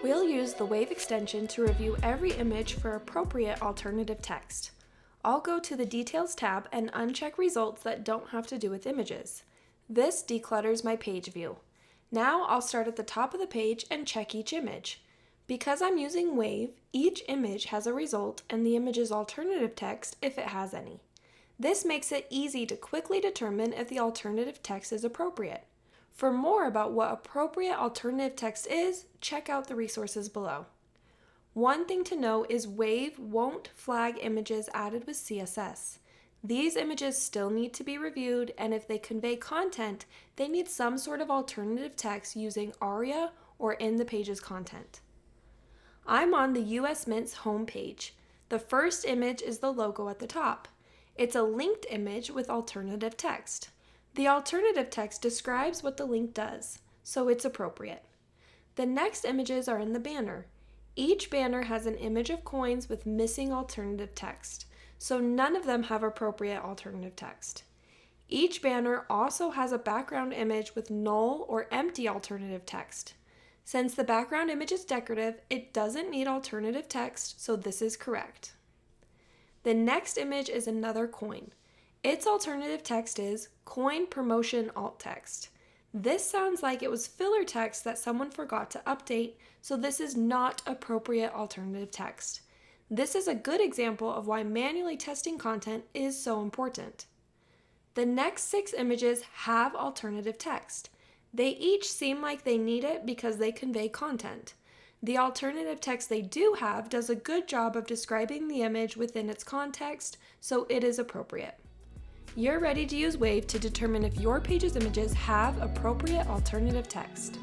We'll use the Wave extension to review every image for appropriate alternative text. I'll go to the Details tab and uncheck results that don't have to do with images. This declutters my page view. Now I'll start at the top of the page and check each image. Because I'm using Wave, each image has a result and the image's alternative text if it has any. This makes it easy to quickly determine if the alternative text is appropriate. For more about what appropriate alternative text is, check out the resources below. One thing to know is Wave won't flag images added with CSS. These images still need to be reviewed, and if they convey content, they need some sort of alternative text using ARIA or in the page's content. I'm on the US Mint's home page. The first image is the logo at the top. It's a linked image with alternative text. The alternative text describes what the link does, so it's appropriate. The next images are in the banner. Each banner has an image of coins with missing alternative text, so none of them have appropriate alternative text. Each banner also has a background image with null or empty alternative text. Since the background image is decorative, it doesn't need alternative text, so this is correct. The next image is another coin. Its alternative text is coin promotion alt text. This sounds like it was filler text that someone forgot to update, so this is not appropriate alternative text. This is a good example of why manually testing content is so important. The next 6 images have alternative text. They each seem like they need it because they convey content. The alternative text they do have does a good job of describing the image within its context, so it is appropriate. You're ready to use Wave to determine if your page's images have appropriate alternative text.